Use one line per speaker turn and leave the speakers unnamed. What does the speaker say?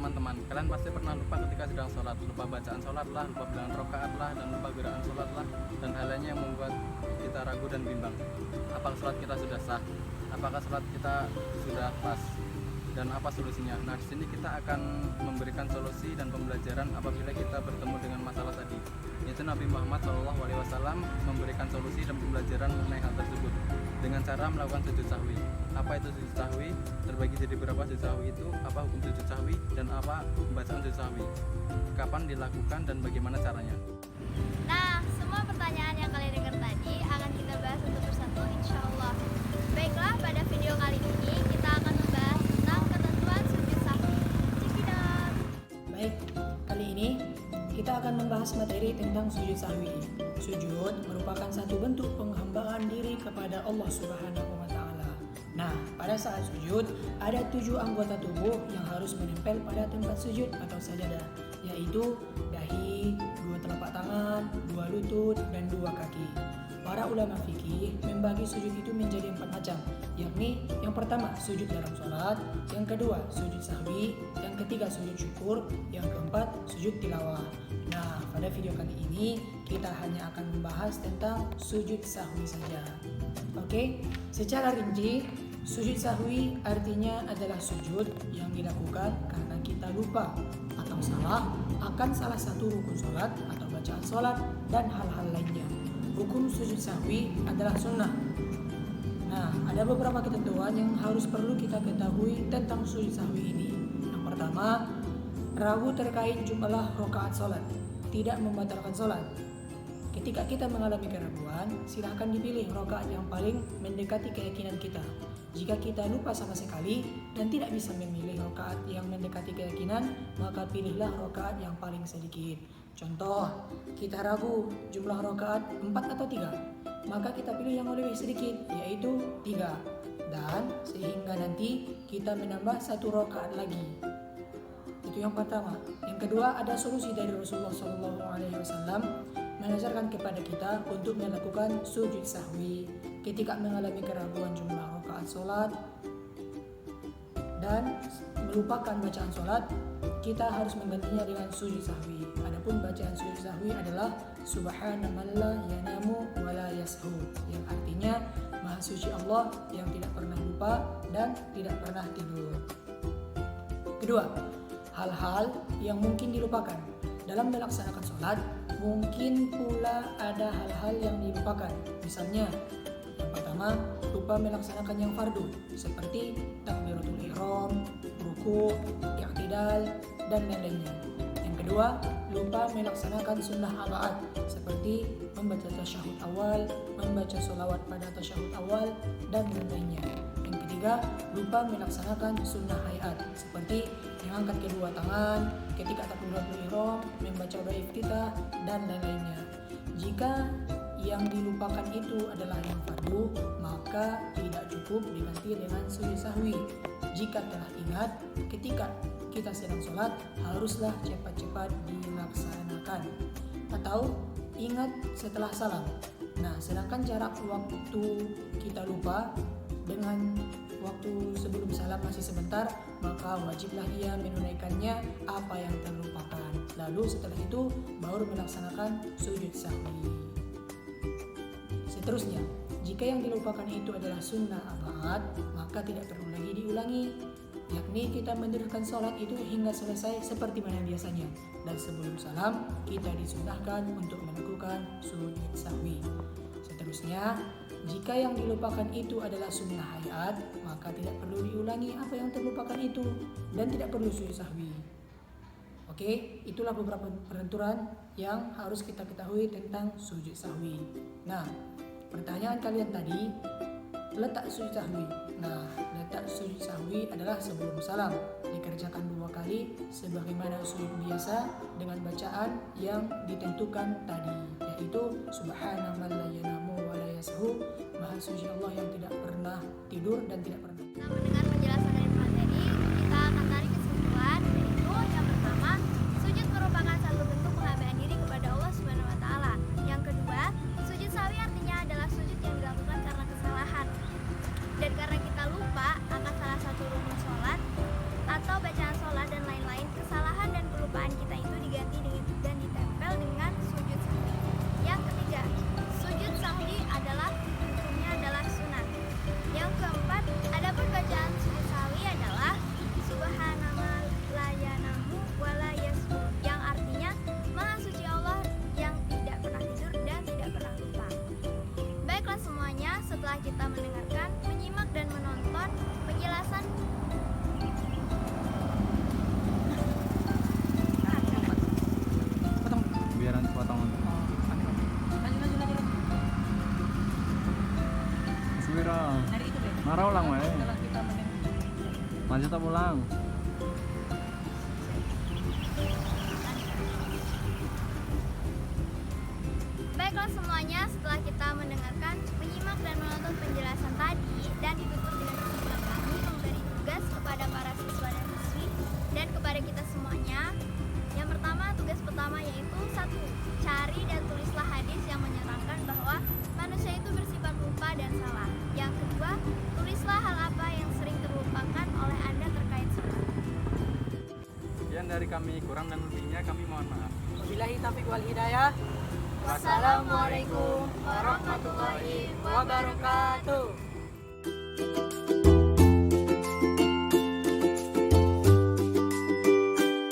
teman-teman, kalian pasti pernah lupa ketika sedang sholat. Lupa bacaan sholat lah, lupa bilangan rakaat lah, dan lupa gerakan sholat lah, dan hal lainnya yang membuat kita ragu dan bimbang. Apakah sholat kita sudah sah? Apakah sholat kita sudah pas? Dan apa solusinya? Nah, di sini kita akan memberikan solusi dan pembelajaran apabila kita bertemu dengan masalah tadi. Yaitu Nabi Muhammad SAW memberikan solusi dan pembelajaran mengenai hal tersebut dengan cara melakukan sujud sahwi. Apa itu sujud sahwi? Terbagi jadi berapa sujud sahwi itu? Apa hukum sujud sahwi? Dan apa pembacaan sujud sahwi? Kapan dilakukan dan bagaimana caranya?
Nah, semua pertanyaan yang kalian dengar tadi akan kita bahas satu persatu insya Allah. Baiklah, pada video kali ini kita akan membahas tentang ketentuan sujud sahwi. Check it out.
Baik, kali ini kita akan membahas materi tentang sujud sahwi. Sujud merupakan satu bentuk penghambaan diri kepada Allah Subhanahu wa Ta'ala. Nah, pada saat sujud ada 7 anggota tubuh yang harus menempel pada tempat sujud atau sajadah, yaitu dahi, 2 telapak tangan, 2 lutut, dan 2 kaki. Para ulama fikih membagi sujud itu menjadi 4 macam, yakni yang pertama sujud dalam sholat, yang kedua sujud sahwi, yang ketiga sujud syukur, yang keempat sujud tilawah. Nah, pada video kali ini kita hanya akan membahas tentang sujud sahwi saja. Oke, secara rinci sujud sahwi artinya adalah sujud yang dilakukan karena kita lupa atau salah akan salah satu rukun sholat atau bacaan sholat dan hal-hal lainnya. Hukum sujud sahwi adalah sunnah. Nah, ada beberapa ketentuan yang harus perlu kita ketahui tentang sujud sahwi ini. Yang pertama, ragu terkait jumlah rakaat sholat tidak membatalkan sholat. Ketika kita mengalami keraguan, silahkan dipilih rakaat yang paling mendekati keyakinan kita. Jika kita lupa sama sekali dan tidak bisa memilih rakaat yang mendekati keyakinan, maka pilihlah rakaat yang paling sedikit. Contoh, kita ragu jumlah rakaat 4 atau 3, maka kita pilih yang lebih sedikit, yaitu 3. Dan sehingga nanti kita menambah 1 rakaat lagi. Itu yang pertama. Yang kedua, ada solusi dari Rasulullah SAW mengajarkan kepada kita untuk melakukan sujud sahwi ketika mengalami keraguan jumlah rakaat sholat dan melupakan bacaan sholat. Kita harus menggantinya dengan sujud sahwi. Adapun bacaan sujud sahwi adalah Subhanaman la yanamu wa la yashu, yang artinya Maha Suci Allah yang tidak pernah lupa dan tidak pernah tidur. Kedua, hal-hal yang mungkin dilupakan dalam melaksanakan sholat. Mungkin pula ada hal-hal yang dilupakan. Misalnya, yang pertama, lupa melaksanakan yang fardu seperti takbiratul ihram, ruku', i'tidal, dan lain-lainnya. Yang kedua, lupa melaksanakan sunnah arba'at seperti membaca tasyahud awal, membaca sholawat pada tasyahud awal, dan lain-lainnya. Yang ketiga, lupa melaksanakan sunnah hayat seperti mengangkat kedua tangan ketika takbiratul ihram, membaca doa iftitah, dan lain-lainnya. Jika yang dilupakan itu adalah yang fardu, maka tidak cukup diganti dengan sujud sahwi. Jika telah ingat ketika kita sedang sholat, haruslah cepat-cepat dilaksanakan. Atau ingat setelah salam. Nah, sedangkan jarak waktu kita lupa dengan waktu sebelum salam masih sebentar, maka wajiblah ia menunaikannya apa yang terlupakan. Lalu setelah itu baru melaksanakan sujud sahwi. Seterusnya, jika yang dilupakan itu adalah sunnah arba'at, maka tidak perlu lagi diulangi, yakni kita mendirikan sholat itu hingga selesai seperti mana biasanya, dan sebelum salam kita disunnahkan untuk melakukan sujud sahwi. Seterusnya, jika yang dilupakan itu adalah sunnah hayat, maka tidak perlu diulangi apa yang terlupakan itu dan tidak perlu sujud sahwi. Oke, itulah beberapa peraturan yang harus kita ketahui tentang sujud sahwi. Nah, pertanyaan kalian tadi, letak sujud sahwi. Nah, letak sujud sahwi adalah sebelum salam, dikerjakan 2 kali sebagaimana sujud biasa dengan bacaan yang ditentukan tadi, yaitu Subhanaman la yanamu wa la yashu, Maha Suci Allah yang tidak pernah tidur dan tidak pernah.
Setelah mendengar penjelasan dari materi, kita akan tarik kesimpulan, yaitu yang pertama, sujud merupakan satu bentuk penghambaan diri kepada Allah Subhanahu wa Ta'ala. Yang kedua, sujud sahwi artinya adalah sujud yang dilakukan karena kesalahan dan karena kita lupa akan salah satu rukun sholat atau bacaan sholat dan lain-lain setelah kita mendengarkan, menyimak dan menonton penjelasan
Biar nanti potong. Bismillah. Marah ulang wae. Lanjut tak pulang.
Baiklah semuanya, setelah kita mendengarkan, menyimak dan menonton penjelasan tadi dan ditutup dengan kesimpulan kami memberi tugas kepada para siswa dan siswi dan kepada kita semuanya. Yang pertama, tugas pertama yaitu 1. Cari dan tulislah hadis yang menyatakan bahwa manusia itu bersifat lupa dan salah. Yang kedua, tulislah hal apa yang sering terlupakan oleh Anda terkait sholat.
Sekian dari kami, kurang dan lebihnya kami mohon maaf.
Wabillahi taufiq wal hidayah.
Wassalamualaikum warahmatullahi wabarakatuh.